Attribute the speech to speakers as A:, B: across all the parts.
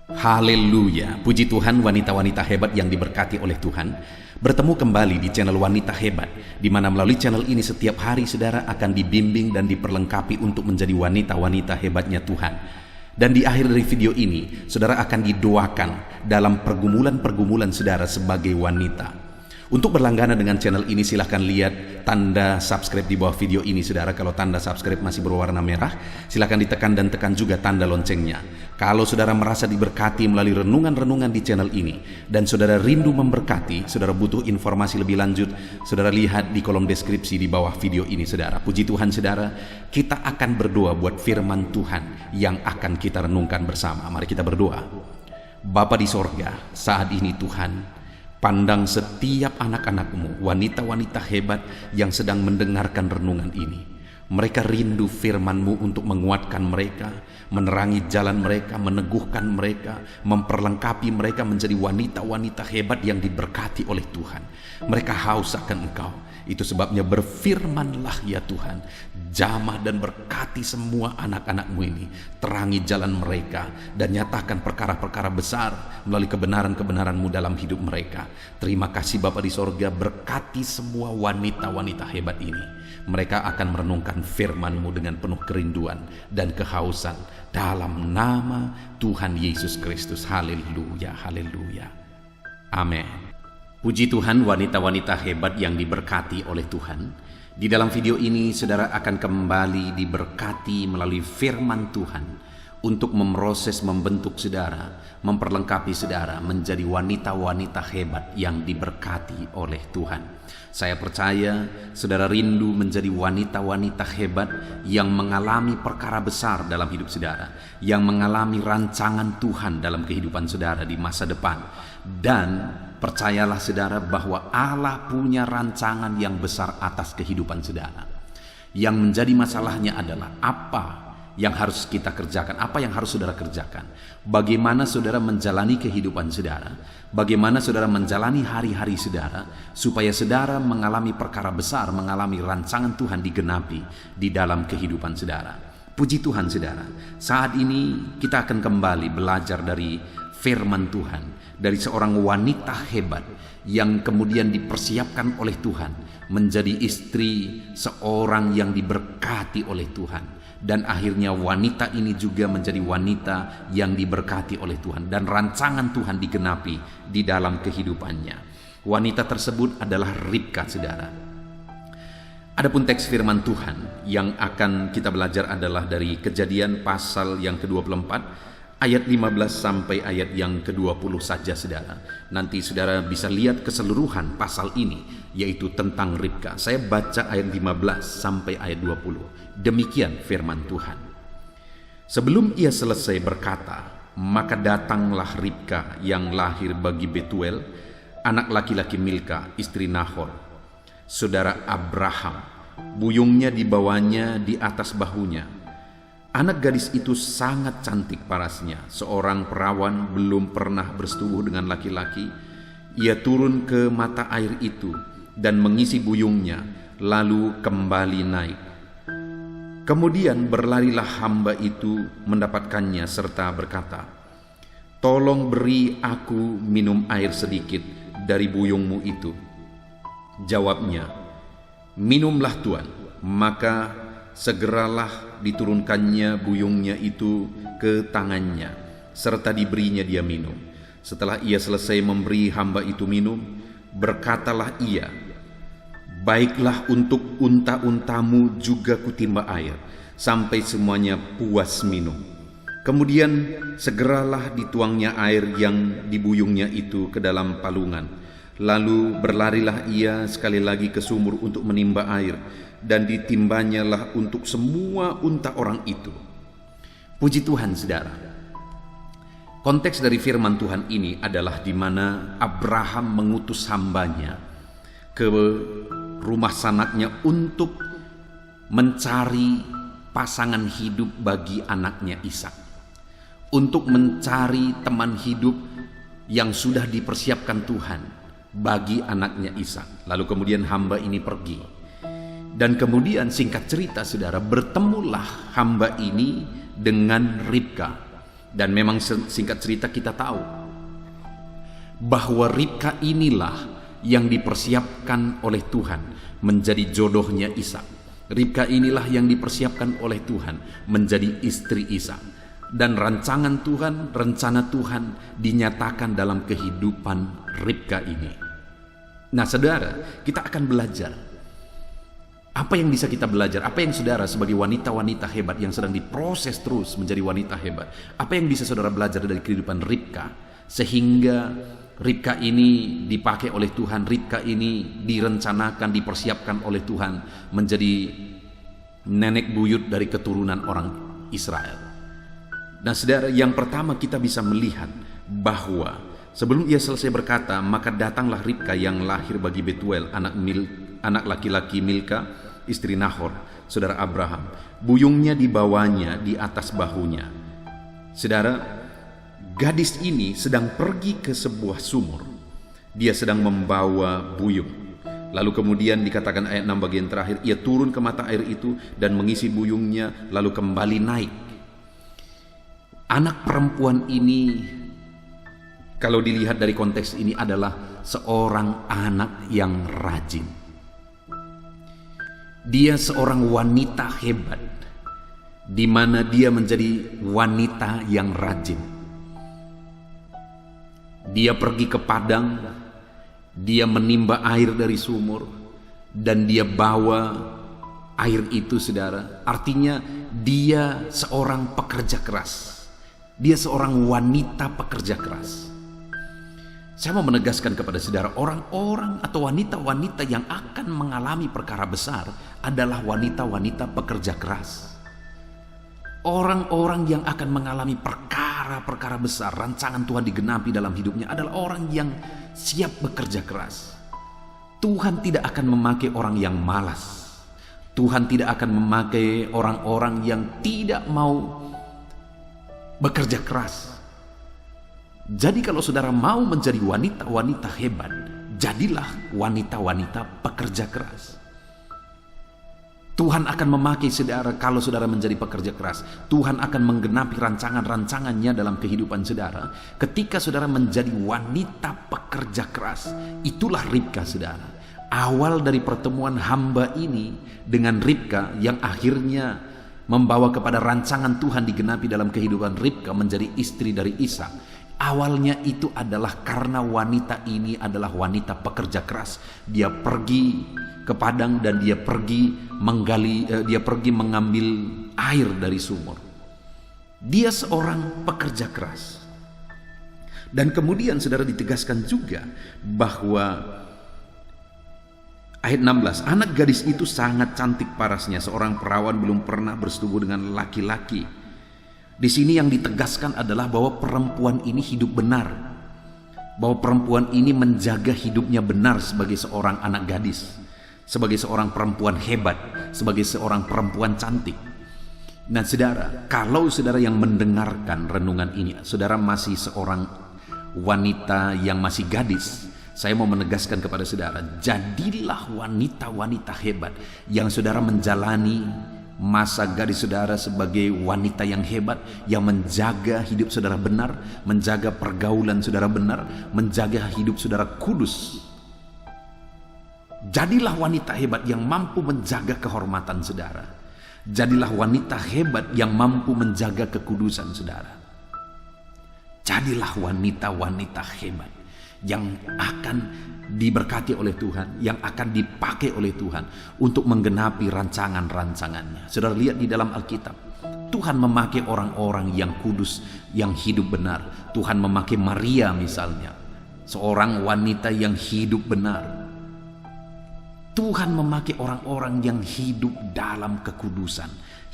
A: Haleluya, puji Tuhan, wanita-wanita hebat yang diberkati oleh Tuhan. Bertemu kembali di channel Wanita Hebat, di mana melalui channel ini setiap hari saudara akan dibimbing dan diperlengkapi untuk menjadi wanita-wanita hebatnya Tuhan. Dan di akhir dari video ini, saudara akan didoakan dalam pergumulan-pergumulan saudara sebagai wanita. Untuk berlangganan dengan channel ini silahkan lihat tanda subscribe di bawah video ini saudara. Kalau tanda subscribe masih berwarna merah, silahkan ditekan dan tekan juga tanda loncengnya. Kalau saudara merasa diberkati melalui renungan-renungan di channel ini dan saudara rindu memberkati, saudara butuh informasi lebih lanjut, saudara lihat di kolom deskripsi di bawah video ini saudara. Puji Tuhan saudara, kita akan berdoa buat firman Tuhan yang akan kita renungkan bersama. Mari kita berdoa. Bapa di sorga, saat ini Tuhan, pandang setiap anak-anak-Mu, wanita-wanita hebat yang sedang mendengarkan renungan ini. Mereka rindu firman-Mu untuk menguatkan mereka, menerangi jalan mereka, meneguhkan mereka, memperlengkapi mereka menjadi wanita-wanita hebat yang diberkati oleh Tuhan. Mereka haus akan Engkau. Itu sebabnya berfirmanlah ya Tuhan, jamah dan berkati semua anak-anak-Mu ini, terangi jalan mereka dan nyatakan perkara-perkara besar melalui kebenaran-kebenaran-Mu dalam hidup mereka. Terima kasih Bapa di sorga, berkati semua wanita-wanita hebat ini. Mereka akan merenungkan firman-Mu dengan penuh kerinduan dan kehausan dalam nama Tuhan Yesus Kristus. Haleluya, haleluya. Amin. Puji Tuhan, wanita-wanita hebat yang diberkati oleh Tuhan. Di dalam video ini saudara akan kembali diberkati melalui firman Tuhan untuk memproses, membentuk saudara, memperlengkapi saudara menjadi wanita-wanita hebat yang diberkati oleh Tuhan. Saya percaya saudara rindu menjadi wanita-wanita hebat yang mengalami perkara besar dalam hidup saudara, yang mengalami rancangan Tuhan dalam kehidupan saudara di masa depan. Dan percayalah saudara bahwa Allah punya rancangan yang besar atas kehidupan saudara. Yang menjadi masalahnya adalah apa yang harus kita kerjakan, apa yang harus saudara kerjakan. Bagaimana saudara menjalani kehidupan saudara, bagaimana saudara menjalani hari-hari saudara, supaya saudara mengalami perkara besar, mengalami rancangan Tuhan digenapi di dalam kehidupan saudara. Puji Tuhan saudara, saat ini kita akan kembali belajar dari firman Tuhan, dari seorang wanita hebat yang kemudian dipersiapkan oleh Tuhan menjadi istri seorang yang diberkati oleh Tuhan. Dan akhirnya wanita ini juga menjadi wanita yang diberkati oleh Tuhan. Dan rancangan Tuhan digenapi di dalam kehidupannya. Wanita tersebut adalah Ribka, saudara. Adapun teks firman Tuhan yang akan kita belajar adalah dari Kejadian pasal yang ke-24, ayat 15 sampai ayat yang ke-20 saja saudara. Nanti saudara bisa lihat keseluruhan pasal ini, yaitu tentang Ribka. Saya baca ayat 15 sampai ayat 20. Demikian firman Tuhan. Sebelum ia selesai berkata, maka datanglah Ribka yang lahir bagi Betuel, anak laki-laki Milka, istri Nahor, saudara Abraham. Buyungnya dibawanya di atas bahunya. Anak gadis itu sangat cantik parasnya, seorang perawan belum pernah bersetubuh dengan laki-laki. Ia turun ke mata air itu dan mengisi buyungnya, lalu kembali naik. Kemudian berlarilah hamba itu mendapatkannya serta berkata, tolong beri aku minum air sedikit dari buyungmu itu. Jawabnya, minumlah Tuan. Maka segeralah diturunkannya buyungnya itu ke tangannya, serta diberinya dia minum. Setelah ia selesai memberi hamba itu minum, berkatalah ia, baiklah untuk unta-untamu juga kutimba air, sampai semuanya puas minum. Kemudian segeralah dituangnya air yang di buyungnya itu ke dalam palungan. Lalu berlarilah ia sekali lagi ke sumur untuk menimba air, dan ditimbanyalah untuk semua unta orang itu. Puji Tuhan saudara. Konteks dari firman Tuhan ini adalah di mana Abraham mengutus hambanya ke rumah sanaknya untuk mencari pasangan hidup bagi anaknya Ishak, untuk mencari teman hidup yang sudah dipersiapkan Tuhan bagi anaknya Ishak. Lalu kemudian hamba ini pergi, dan kemudian singkat cerita saudara, bertemulah hamba ini dengan Ribka. Dan memang singkat cerita kita tahu bahwa Ribka inilah yang dipersiapkan oleh Tuhan menjadi jodohnya Ishak. Ribka inilah yang dipersiapkan oleh Tuhan menjadi istri Ishak. Dan rancangan Tuhan, rencana Tuhan dinyatakan dalam kehidupan Ribka ini. Nah saudara, kita akan belajar. Apa yang bisa kita belajar? Apa yang saudara sebagai wanita-wanita hebat yang sedang diproses terus menjadi wanita hebat, apa yang bisa saudara belajar dari kehidupan Ribka sehingga Ribka ini dipakai oleh Tuhan, Ribka ini direncanakan, dipersiapkan oleh Tuhan menjadi nenek buyut dari keturunan orang Israel. Nah saudara, yang pertama kita bisa melihat bahwa sebelum ia selesai berkata, maka datanglah Ribka yang lahir bagi Betuel, anak laki-laki Milka, istri Nahor, saudara Abraham. Buyungnya dibawanya di atas bahunya. Saudara, gadis ini sedang pergi ke sebuah sumur. Dia sedang membawa buyung. Lalu kemudian dikatakan ayat 6 bagian terakhir, ia turun ke mata air itu dan mengisi buyungnya, lalu kembali naik. Anak perempuan ini, kalau dilihat dari konteks ini, adalah seorang anak yang rajin. Dia seorang wanita hebat, di mana dia menjadi wanita yang rajin. Dia pergi ke padang, dia menimba air dari sumur, dan dia bawa air itu, saudara. Artinya dia seorang pekerja keras. Dia seorang wanita pekerja keras. Saya mau menegaskan kepada saudara, orang-orang atau wanita-wanita yang akan mengalami perkara besar adalah wanita-wanita pekerja keras. Orang-orang yang akan mengalami perkara-perkara besar, rancangan Tuhan digenapi dalam hidupnya adalah orang yang siap bekerja keras. Tuhan tidak akan memakai orang yang malas. Tuhan tidak akan memakai orang-orang yang tidak mau bekerja keras. Jadi kalau saudara mau menjadi wanita-wanita hebat, jadilah wanita-wanita pekerja keras. Tuhan akan memakai saudara kalau saudara menjadi pekerja keras. Tuhan akan menggenapi rancangan-rancangannya dalam kehidupan saudara ketika saudara menjadi wanita pekerja keras. Itulah Ribka, saudara. Awal dari pertemuan hamba ini dengan Ribka yang akhirnya membawa kepada rancangan Tuhan digenapi dalam kehidupan Ribka menjadi istri dari Ishak. Awalnya itu adalah karena wanita ini adalah wanita pekerja keras. Dia pergi ke padang dan dia pergi mengambil air dari sumur. Dia seorang pekerja keras. Dan kemudian saudara ditegaskan juga bahwa ayat 16, anak gadis itu sangat cantik parasnya, seorang perawan belum pernah bersetubuh dengan laki-laki. Di sini yang ditegaskan adalah bahwa perempuan ini hidup benar, bahwa perempuan ini menjaga hidupnya benar sebagai seorang anak gadis, sebagai seorang perempuan hebat, sebagai seorang perempuan cantik. Nah saudara, kalau saudara yang mendengarkan renungan ini, saudara masih seorang wanita yang masih gadis, saya mau menegaskan kepada saudara, jadilah wanita-wanita hebat yang saudara menjalani masa gadis saudara sebagai wanita yang hebat, yang menjaga hidup saudara benar, menjaga pergaulan saudara benar, menjaga hidup saudara kudus. Jadilah wanita hebat yang mampu menjaga kehormatan saudara. Jadilah wanita hebat yang mampu menjaga kekudusan saudara. Jadilah wanita-wanita hebat yang akan diberkati oleh Tuhan, yang akan dipakai oleh Tuhan untuk menggenapi rancangan-rancangannya. Saudara lihat di dalam Alkitab, Tuhan memakai orang-orang yang kudus, yang hidup benar. Tuhan memakai Maria misalnya, seorang wanita yang hidup benar. Tuhan memakai orang-orang yang hidup dalam kekudusan,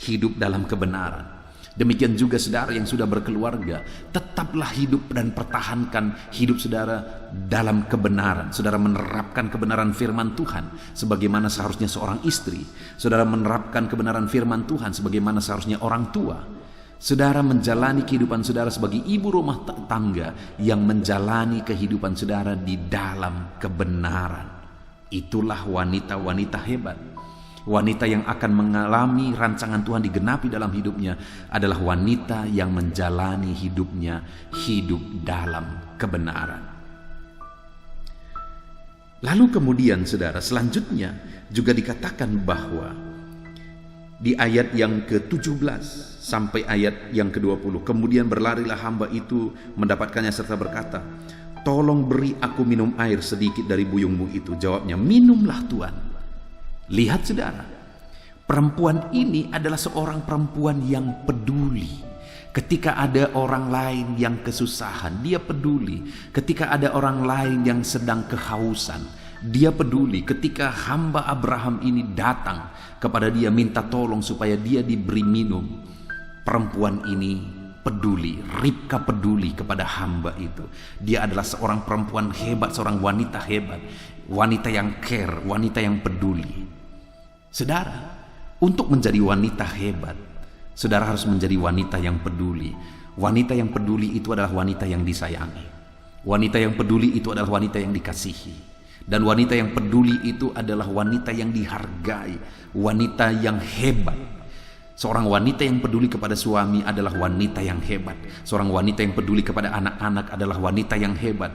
A: hidup dalam kebenaran. Demikian juga saudara yang sudah berkeluarga, tetaplah hidup dan pertahankan hidup saudara dalam kebenaran. Saudara menerapkan kebenaran firman Tuhan sebagaimana seharusnya seorang istri. Saudara menerapkan kebenaran firman Tuhan sebagaimana seharusnya orang tua. Saudara menjalani kehidupan saudara sebagai ibu rumah tangga yang menjalani kehidupan saudara di dalam kebenaran. Itulah wanita-wanita hebat. Wanita yang akan mengalami rancangan Tuhan digenapi dalam hidupnya adalah wanita yang menjalani hidupnya hidup dalam kebenaran. Lalu kemudian saudara, selanjutnya juga dikatakan bahwa di ayat yang ke-17 sampai ayat yang ke-20, kemudian berlarilah hamba itu mendapatkannya serta berkata, "Tolong beri aku minum air sedikit dari buyungmu itu." Jawabnya, "Minumlah Tuan." Lihat saudara, perempuan ini adalah seorang perempuan yang peduli. Ketika ada orang lain yang kesusahan, dia peduli. Ketika ada orang lain yang sedang kehausan, dia peduli. Ketika hamba Abraham ini datang kepada dia minta tolong supaya dia diberi minum, perempuan ini peduli. Ribka peduli kepada hamba itu. Dia adalah seorang perempuan hebat, seorang wanita hebat, wanita yang care, wanita yang peduli. Saudara, untuk menjadi wanita hebat, saudara harus menjadi wanita yang peduli. Wanita yang peduli itu adalah wanita yang disayangi. Wanita yang peduli itu adalah wanita yang dikasihi. Dan wanita yang peduli itu adalah wanita yang dihargai, wanita yang hebat. Seorang wanita yang peduli kepada suami adalah wanita yang hebat. Seorang wanita yang peduli kepada anak-anak adalah wanita yang hebat.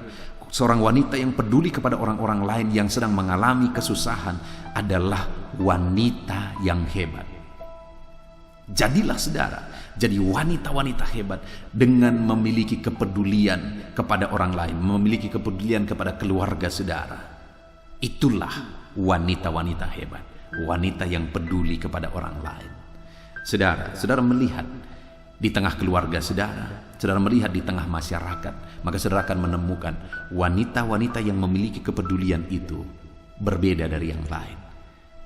A: Seorang wanita yang peduli kepada orang-orang lain yang sedang mengalami kesusahan adalah wanita yang hebat. Jadilah saudara, jadi wanita-wanita hebat dengan memiliki kepedulian kepada orang lain, memiliki kepedulian kepada keluarga saudara. Itulah wanita-wanita hebat, wanita yang peduli kepada orang lain. Saudara, saudara melihat di tengah keluarga saudara, saudara melihat di tengah masyarakat, maka saudara akan menemukan wanita-wanita yang memiliki kepedulian itu berbeda dari yang lain.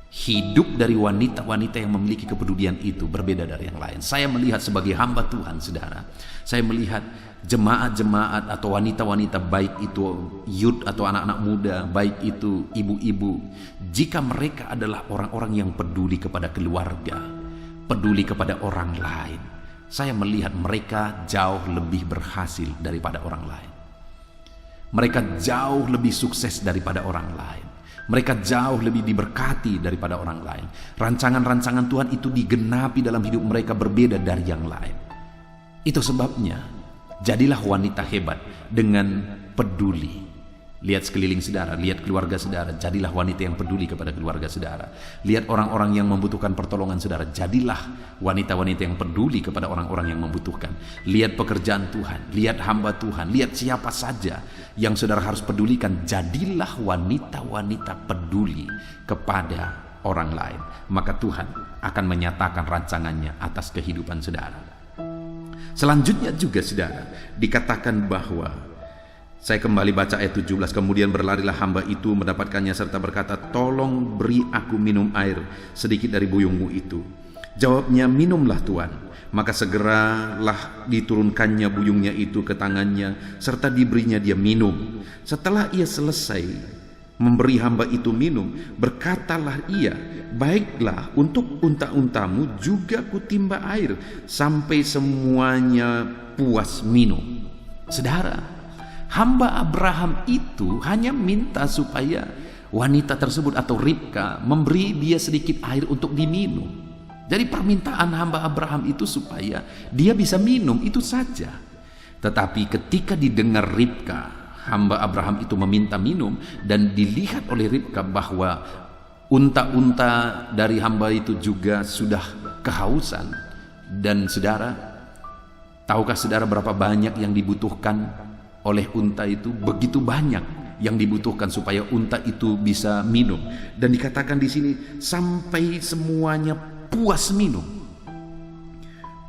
A: Hidup dari wanita-wanita yang memiliki kepedulian itu berbeda dari yang lain. Saya melihat sebagai hamba Tuhan, saudara, saya melihat jemaat-jemaat atau wanita-wanita, baik itu youth atau anak-anak muda, baik itu ibu-ibu, jika mereka adalah orang-orang yang peduli kepada keluarga, peduli kepada orang lain, saya melihat mereka jauh lebih berhasil daripada orang lain. Mereka jauh lebih sukses daripada orang lain. Mereka jauh lebih diberkati daripada orang lain. Rancangan-rancangan Tuhan itu digenapi dalam hidup mereka berbeda dari yang lain. Itu sebabnya, jadilah wanita hebat dengan peduli. Lihat sekeliling saudara, lihat keluarga saudara, jadilah wanita yang peduli kepada keluarga saudara. Lihat orang-orang yang membutuhkan pertolongan saudara, jadilah wanita-wanita yang peduli kepada orang-orang yang membutuhkan. Lihat pekerjaan Tuhan, lihat hamba Tuhan, lihat siapa saja yang saudara harus pedulikan, jadilah wanita-wanita peduli kepada orang lain. Maka Tuhan akan menyatakan rancangannya atas kehidupan saudara. Selanjutnya juga saudara, dikatakan bahwa, saya kembali baca ayat 17, kemudian berlarilah hamba itu mendapatkannya serta berkata, "Tolong beri aku minum air sedikit dari buyungmu itu." Jawabnya, "Minumlah Tuan." Maka segeralah diturunkannya buyungnya itu ke tangannya serta diberinya dia minum. Setelah ia selesai memberi hamba itu minum, berkatalah ia, "Baiklah, untuk unta-untamu juga kutimba air sampai semuanya puas minum." Saudara, hamba Abraham itu hanya minta supaya wanita tersebut atau Ribka memberi dia sedikit air untuk diminum. Jadi permintaan hamba Abraham itu supaya dia bisa minum, itu saja. Tetapi ketika didengar Ribka, hamba Abraham itu meminta minum, dan dilihat oleh Ribka bahwa unta-unta dari hamba itu juga sudah kehausan. Dan saudara, tahukah saudara berapa banyak yang dibutuhkan oleh unta itu? Begitu banyak yang dibutuhkan supaya unta itu bisa minum. Dan dikatakan di sini sampai semuanya puas minum.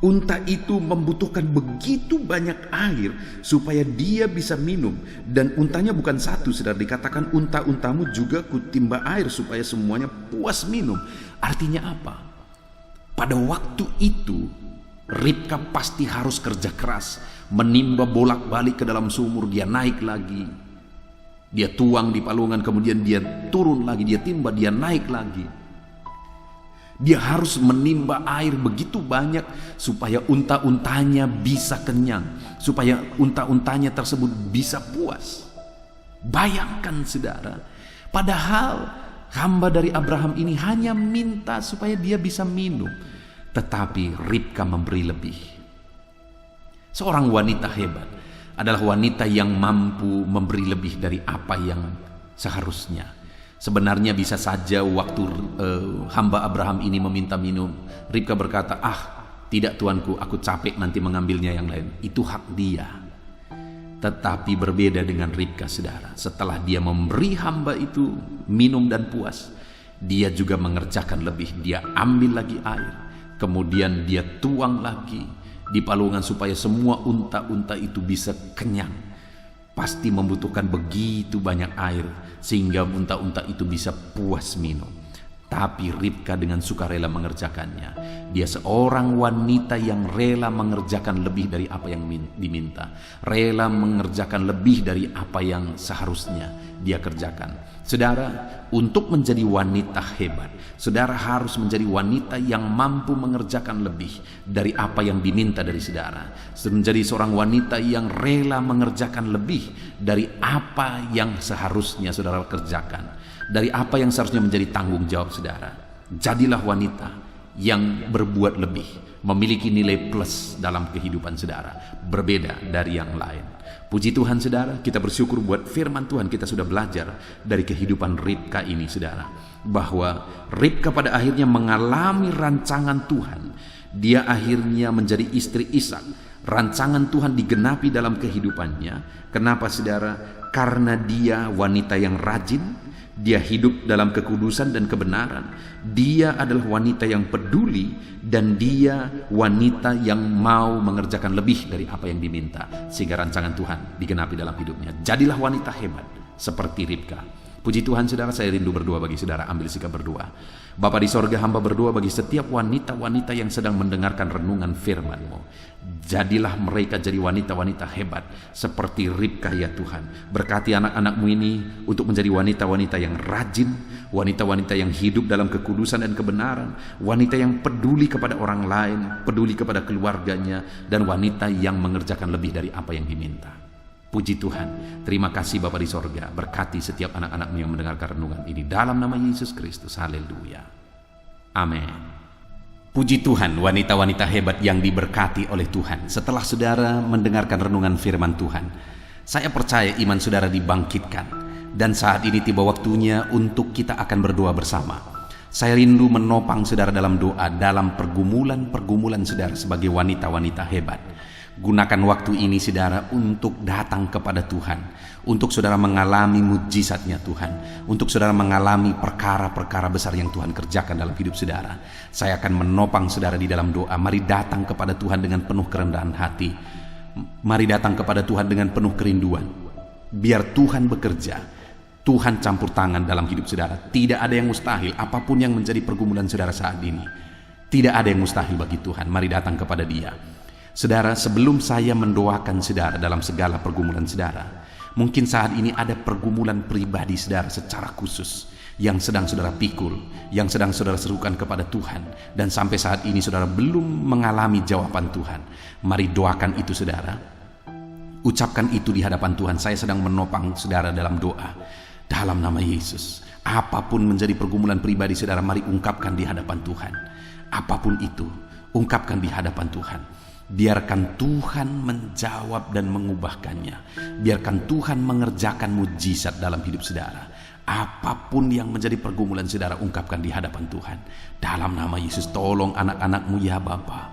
A: Unta itu membutuhkan begitu banyak air supaya dia bisa minum. Dan untanya bukan satu, saudara. Dikatakan unta-untamu juga kutimba air supaya semuanya puas minum. Artinya apa? Pada waktu itu Ribka pasti harus kerja keras, menimba bolak-balik ke dalam sumur, dia naik lagi, dia tuang di palungan, kemudian dia turun lagi, dia timba, dia naik lagi. Dia harus menimba air begitu banyak supaya unta-untanya bisa kenyang, supaya unta-untanya tersebut bisa puas. Bayangkan saudara, padahal Hamba dari Abraham ini hanya minta supaya dia bisa minum, tetapi Ribka memberi lebih. Seorang wanita hebat adalah wanita yang mampu memberi lebih dari apa yang seharusnya. Sebenarnya bisa saja waktu hamba Abraham ini meminta minum, Ribka berkata, tidak tuanku, aku capek nanti mengambilnya yang lain. Itu hak dia. Tetapi berbeda dengan Ribka, saudara. Setelah dia memberi hamba itu minum dan puas, dia juga mengerjakan lebih. Dia ambil lagi air, kemudian dia tuang lagi di palungan supaya semua unta-unta itu bisa kenyang. Pasti membutuhkan begitu banyak air sehingga unta-unta itu bisa puas minum. Tapi Ribka dengan sukarela mengerjakannya. Dia seorang wanita yang rela mengerjakan lebih dari apa yang diminta. Rela mengerjakan lebih dari apa yang seharusnya dia kerjakan. Saudara, untuk menjadi wanita hebat, saudara harus menjadi wanita yang mampu mengerjakan lebih dari apa yang diminta dari saudara. Menjadi seorang wanita yang rela mengerjakan lebih dari apa yang seharusnya saudara kerjakan, dari apa yang seharusnya menjadi tanggung jawab saudara. Jadilah wanita yang berbuat lebih, memiliki nilai plus dalam kehidupan saudara, berbeda dari yang lain. Puji Tuhan saudara, kita bersyukur buat firman Tuhan. Kita sudah belajar dari kehidupan Ribka ini saudara, bahwa Ribka pada akhirnya mengalami rancangan Tuhan. Dia akhirnya menjadi istri Ishak. Rancangan Tuhan digenapi dalam kehidupannya. Kenapa saudara? Karena dia wanita yang rajin, dia hidup dalam kekudusan dan kebenaran. Dia adalah wanita yang peduli, dan dia wanita yang mau mengerjakan lebih dari apa yang diminta, sehingga rancangan Tuhan digenapi dalam hidupnya. Jadilah wanita hebat seperti Ribka. Puji Tuhan saudara, saya rindu berdoa bagi saudara. Ambil sikap berdoa. Bapa di sorga, hamba berdoa bagi setiap wanita-wanita yang sedang mendengarkan renungan firman-Mu. Jadilah mereka jadi wanita-wanita hebat seperti Ribka ya Tuhan. Berkati anak-anak-Mu ini untuk menjadi wanita-wanita yang rajin, wanita-wanita yang hidup dalam kekudusan dan kebenaran, wanita yang peduli kepada orang lain, peduli kepada keluarganya, dan wanita yang mengerjakan lebih dari apa yang diminta. Puji Tuhan. Terima kasih Bapa di sorga. Berkati setiap anak-anak-Mu yang mendengarkan renungan ini dalam nama Yesus Kristus. Haleluya. Amin. Puji Tuhan, wanita-wanita hebat yang diberkati oleh Tuhan. Setelah saudara mendengarkan renungan firman Tuhan, saya percaya iman saudara dibangkitkan. Dan saat ini tiba waktunya untuk kita akan berdoa bersama. Saya rindu menopang saudara dalam doa, dalam pergumulan saudara sebagai wanita-wanita hebat. Gunakan waktu ini saudara untuk datang kepada Tuhan, untuk saudara mengalami mujizatnya Tuhan, untuk saudara mengalami perkara-perkara besar yang Tuhan kerjakan dalam hidup saudara. Saya akan menopang saudara di dalam doa. Mari datang kepada Tuhan dengan penuh kerendahan hati. Mari datang kepada Tuhan dengan penuh kerinduan. Biar Tuhan bekerja, Tuhan campur tangan dalam hidup saudara. Tidak ada yang mustahil, apapun yang menjadi pergumulan saudara saat ini. Tidak ada yang mustahil bagi Tuhan. Mari datang kepada Dia. Saudara, sebelum saya mendoakan saudara dalam segala pergumulan saudara, mungkin saat ini ada pergumulan pribadi saudara secara khusus yang sedang saudara pikul, yang sedang saudara serukan kepada Tuhan, dan sampai saat ini saudara belum mengalami jawaban Tuhan. Mari doakan itu saudara. Ucapkan itu di hadapan Tuhan. Saya sedang menopang saudara dalam doa dalam nama Yesus. Apapun menjadi pergumulan pribadi saudara, mari ungkapkan di hadapan Tuhan. Apapun itu, ungkapkan di hadapan Tuhan. Biarkan Tuhan menjawab dan mengubahkannya. Biarkan Tuhan mengerjakan mujizat dalam hidup saudara. Apapun yang menjadi pergumulan saudara, ungkapkan di hadapan Tuhan. Dalam nama Yesus, tolong anak-anak-Mu ya Bapa,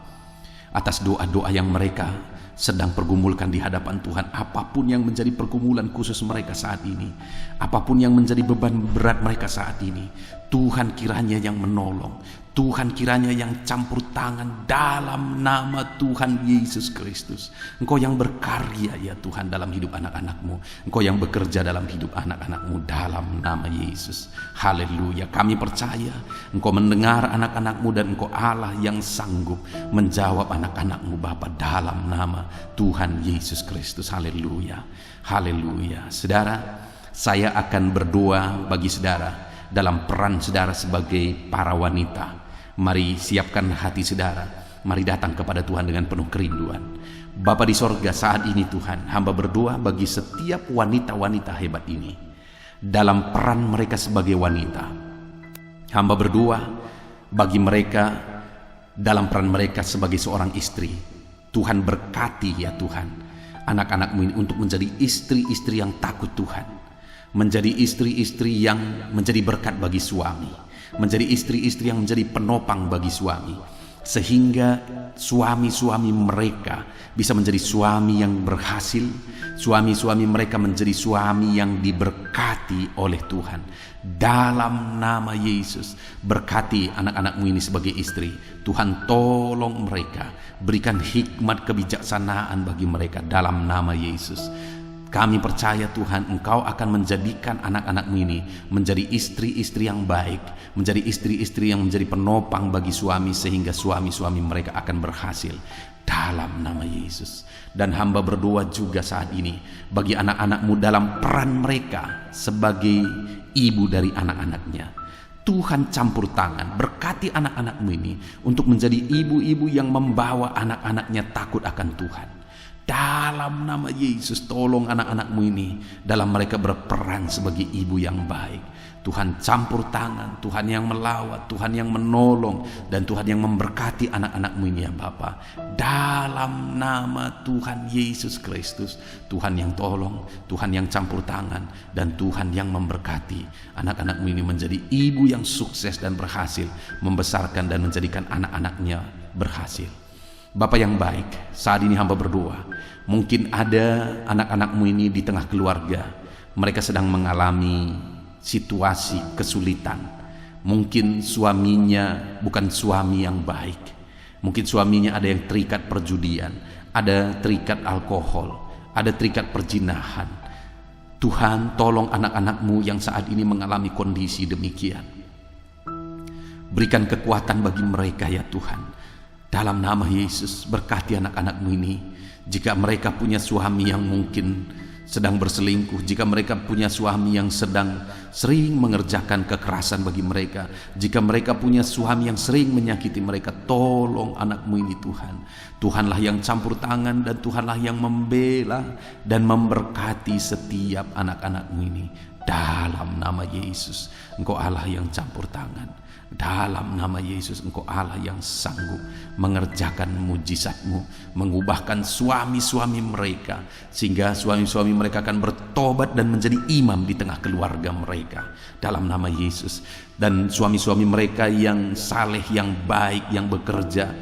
A: atas doa-doa yang mereka sedang pergumulkan di hadapan Tuhan. Apapun yang menjadi pergumulan khusus mereka saat ini, apapun yang menjadi beban berat mereka saat ini, Tuhan kiranya yang menolong. Tuhan kiranya yang campur tangan dalam nama Tuhan Yesus Kristus. Engkau yang berkarya ya Tuhan dalam hidup anak-anak-Mu. Engkau yang bekerja dalam hidup anak-anak-Mu dalam nama Yesus. Haleluya. Kami percaya Engkau mendengar anak-anak-Mu, dan Engkau Allah yang sanggup menjawab anak-anak-Mu Bapa dalam nama Tuhan Yesus Kristus. Haleluya. Haleluya. Saudara, saya akan berdoa bagi saudara dalam peran saudara sebagai para wanita. Mari siapkan hati saudara. Mari datang kepada Tuhan dengan penuh kerinduan. Bapa di sorga, saat ini Tuhan, hamba berdoa bagi setiap wanita-wanita hebat ini dalam peran mereka sebagai wanita. Hamba berdoa bagi mereka dalam peran mereka sebagai seorang istri. Tuhan berkati ya Tuhan anak-anakmu ini untuk menjadi istri-istri yang takut Tuhan, menjadi istri-istri yang menjadi berkat bagi suami, menjadi istri-istri yang menjadi penopang bagi suami, sehingga suami-suami mereka bisa menjadi suami yang berhasil, suami-suami mereka menjadi suami yang diberkati oleh Tuhan. Dalam nama Yesus, berkati anak-anakmu ini sebagai istri. Tuhan tolong mereka, berikan hikmat kebijaksanaan bagi mereka dalam nama Yesus. Kami percaya Tuhan, Engkau akan menjadikan anak-anakmu ini menjadi istri-istri yang baik, menjadi istri-istri yang menjadi penopang bagi suami, sehingga suami-suami mereka akan berhasil dalam nama Yesus. Dan hamba berdoa juga saat ini bagi anak-anakmu dalam peran mereka sebagai ibu dari anak-anaknya. Tuhan campur tangan, berkati anak-anakmu ini untuk menjadi ibu-ibu yang membawa anak-anaknya takut akan Tuhan. Dalam nama Yesus, tolong anak-anakmu ini dalam mereka berperan sebagai ibu yang baik. Tuhan campur tangan, Tuhan yang melawat, Tuhan yang menolong, dan Tuhan yang memberkati anak-anakmu ini ya Bapa. Dalam nama Tuhan Yesus Kristus, Tuhan yang tolong, Tuhan yang campur tangan, dan Tuhan yang memberkati anak-anakmu ini menjadi ibu yang sukses dan berhasil membesarkan dan menjadikan anak-anaknya berhasil. Bapa yang baik, saat ini hamba berdoa, mungkin ada anak-anakmu ini di tengah keluarga, mereka sedang mengalami situasi kesulitan. Mungkin suaminya bukan suami yang baik, mungkin suaminya ada yang terikat perjudian, ada terikat alkohol, ada terikat perjinahan. Tuhan tolong anak-anakmu yang saat ini mengalami kondisi demikian, berikan kekuatan bagi mereka ya Tuhan. Dalam nama Yesus, berkati anak-anakmu ini. Jika mereka punya suami yang mungkin sedang berselingkuh, jika mereka punya suami yang sedang sering mengerjakan kekerasan bagi mereka, jika mereka punya suami yang sering menyakiti mereka, tolong anakmu ini Tuhan. Tuhanlah yang campur tangan, dan Tuhanlah yang membela dan memberkati setiap anak-anakmu ini. Dalam nama Yesus, Engkau Allah yang campur tangan. Dalam nama Yesus, Engkau Allah yang sanggup mengerjakan mujizat-Mu, mengubahkan suami-suami mereka, sehingga suami-suami mereka akan bertobat dan menjadi imam di tengah keluarga mereka. Dalam nama Yesus. Dan suami-suami mereka yang saleh, yang baik, yang bekerja,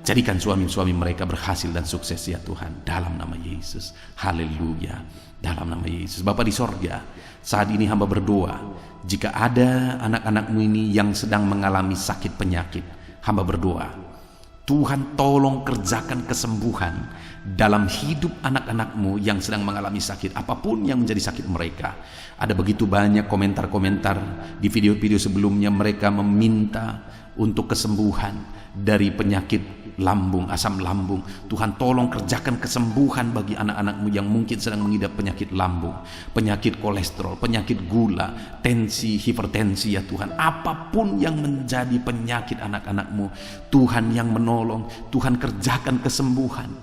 A: jadikan suami-suami mereka berhasil dan sukses ya Tuhan. Dalam nama Yesus. Haleluya. Dalam nama Yesus. Bapa di sorga, saat ini hamba berdoa, jika ada anak-anakmu ini yang sedang mengalami sakit penyakit, hamba berdoa, Tuhan tolong kerjakan kesembuhan dalam hidup anak-anakmu yang sedang mengalami sakit, apapun yang menjadi sakit mereka. Ada begitu banyak komentar-komentar di video-video sebelumnya, mereka meminta untuk kesembuhan dari penyakit lambung, asam lambung. Tuhan tolong kerjakan kesembuhan bagi anak-anakmu yang mungkin sedang mengidap penyakit lambung, penyakit kolesterol, penyakit gula, tensi, hipertensi ya Tuhan. Apapun yang menjadi penyakit anak-anakmu, Tuhan yang menolong, Tuhan kerjakan kesembuhan.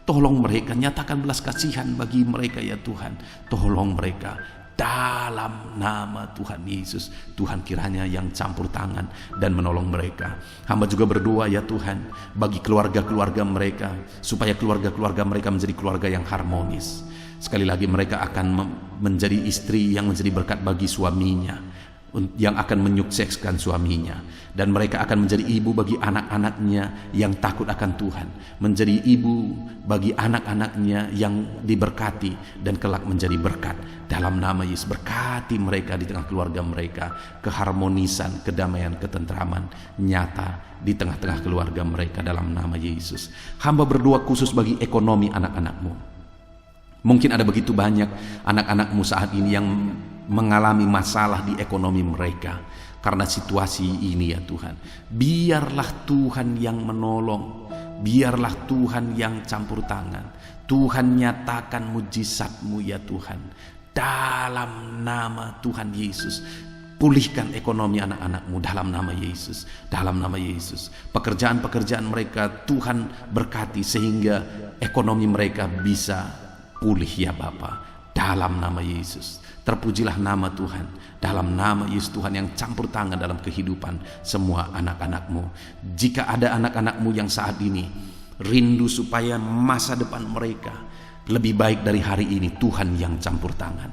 A: Tolong mereka, nyatakan belas kasihan bagi mereka ya Tuhan. Tolong mereka. Dalam nama Tuhan Yesus, Tuhan kiranya yang campur tangan dan menolong mereka. Hamba juga berdoa ya Tuhan bagi keluarga-keluarga mereka, supaya keluarga-keluarga mereka menjadi keluarga yang harmonis. Sekali lagi, mereka akan menjadi istri yang menjadi berkat bagi suaminya, yang akan menyukseskan suaminya, dan mereka akan menjadi ibu bagi anak-anaknya yang takut akan Tuhan, menjadi ibu bagi anak-anaknya yang diberkati dan kelak menjadi berkat. Dalam nama Yesus, berkati mereka di tengah keluarga mereka, keharmonisan, kedamaian, ketentraman nyata di tengah-tengah keluarga mereka dalam nama Yesus. Hamba berdoa khusus bagi ekonomi anak-anakmu. Mungkin ada begitu banyak anak-anakmu saat ini yang mengalami masalah di ekonomi mereka karena situasi ini ya Tuhan. Biarlah Tuhan yang menolong, biarlah Tuhan yang campur tangan. Tuhan nyatakan mujizat-Mu ya Tuhan. Dalam nama Tuhan Yesus, pulihkan ekonomi anak-anakmu dalam nama Yesus. Dalam nama Yesus, pekerjaan-pekerjaan mereka Tuhan berkati sehingga ekonomi mereka bisa pulih ya Bapa. dalam nama Yesus. Terpujilah nama Tuhan, dalam nama Yesus Tuhan yang campur tangan dalam kehidupan semua anak-anakmu. Jika ada anak-anakmu yang saat ini rindu supaya masa depan mereka lebih baik dari hari ini, Tuhan yang campur tangan,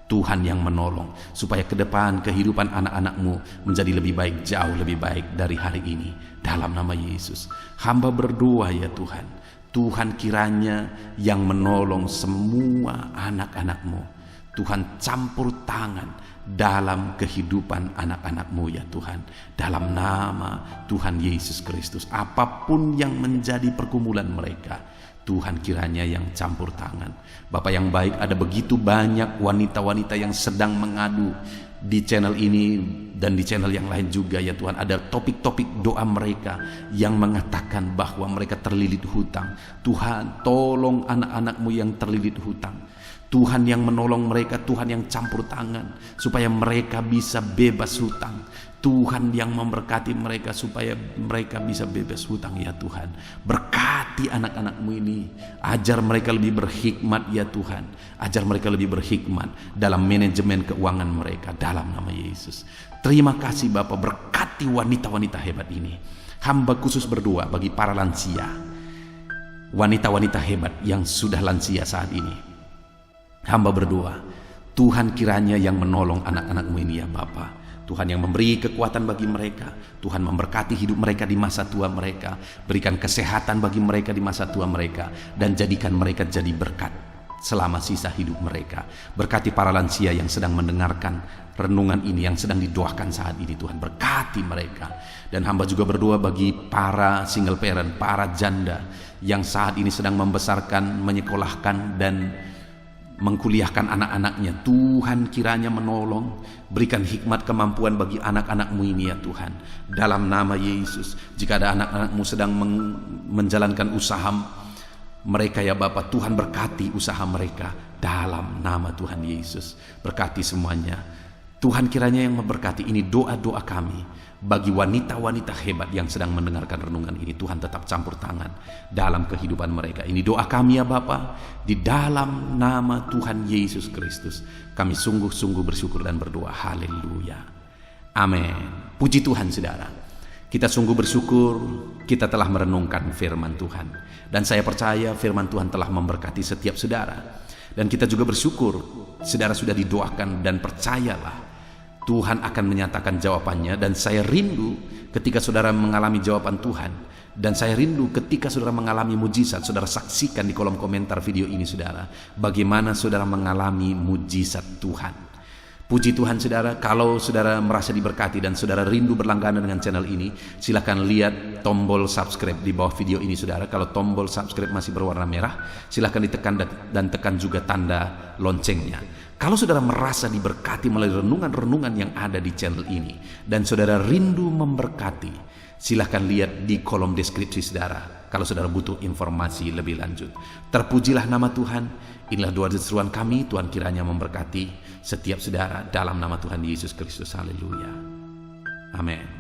A: Tuhan yang menolong supaya ke depan kehidupan anak-anakmu menjadi lebih baik, jauh lebih baik dari hari ini. Dalam nama Yesus, hamba berdoa ya Tuhan, Tuhan kiranya yang menolong semua anak-anakmu. Tuhan campur tangan dalam kehidupan anak-anakmu ya Tuhan. Dalam nama Tuhan Yesus Kristus, apapun yang menjadi pergumulan mereka, Tuhan kiranya yang campur tangan. Bapak yang baik, ada begitu banyak wanita-wanita yang sedang mengadu di channel ini dan di channel yang lain juga ya Tuhan. Ada topik-topik doa mereka yang mengatakan bahwa mereka terlilit hutang. Tuhan, tolong anak-anakmu yang terlilit hutang. Tuhan yang menolong mereka, Tuhan yang campur tangan supaya mereka bisa bebas hutang. Tuhan yang memberkati mereka supaya mereka bisa bebas hutang ya Tuhan. Berkati anak-anakmu ini, ajar mereka lebih berhikmat ya Tuhan. Ajar mereka lebih berhikmat dalam manajemen keuangan mereka dalam nama Yesus. Terima kasih Bapa, berkati wanita-wanita hebat ini. Hamba khusus berdoa bagi para lansia, wanita-wanita hebat yang sudah lansia saat ini. Hamba berdoa, Tuhan kiranya yang menolong anak-anakmu ini ya Bapa. Tuhan yang memberi kekuatan bagi mereka. Tuhan memberkati hidup mereka di masa tua mereka. Berikan kesehatan bagi mereka di masa tua mereka. Dan jadikan mereka jadi berkat selama sisa hidup mereka. Berkati para lansia yang sedang mendengarkan renungan ini, yang sedang didoakan saat ini. Tuhan berkati mereka. Dan hamba juga berdoa bagi para single parent, para janda yang saat ini sedang membesarkan, menyekolahkan dan mengkuliahkan anak-anaknya. Tuhan kiranya menolong, berikan hikmat kemampuan bagi anak-anakmu ini ya Tuhan. Dalam nama Yesus, jika ada anak-anakmu sedang menjalankan usaha mereka ya Bapa, Tuhan berkati usaha mereka dalam nama Tuhan Yesus. Berkati semuanya. Tuhan kiranya yang memberkati. Ini doa-doa kami bagi wanita-wanita hebat yang sedang mendengarkan renungan ini. Tuhan tetap campur tangan dalam kehidupan mereka. Ini doa kami ya Bapa, di dalam nama Tuhan Yesus Kristus. Kami sungguh-sungguh bersyukur dan berdoa. Haleluya. Amin. Puji Tuhan saudara. Kita sungguh bersyukur kita telah merenungkan firman Tuhan. Dan saya percaya firman Tuhan telah memberkati setiap saudara. Dan kita juga bersyukur saudara sudah didoakan, dan percayalah Tuhan akan menyatakan jawabannya. Dan saya rindu ketika saudara mengalami jawaban Tuhan. Dan saya rindu ketika saudara mengalami mujizat. Saudara saksikan di kolom komentar video ini saudara, bagaimana saudara mengalami mujizat Tuhan. Puji Tuhan saudara, kalau saudara merasa diberkati dan saudara rindu berlangganan dengan channel ini, silakan lihat tombol subscribe di bawah video ini saudara. Kalau tombol subscribe masih berwarna merah, silakan ditekan dan tekan juga tanda loncengnya. Kalau saudara merasa diberkati melalui renungan-renungan yang ada di channel ini, dan saudara rindu memberkati, silakan lihat di kolom deskripsi saudara kalau saudara butuh informasi lebih lanjut. Terpujilah nama Tuhan. Inilah doa dan seruan kami. Tuhan kiranya memberkati setiap saudara dalam nama Tuhan Yesus Kristus. Haleluya. Amin.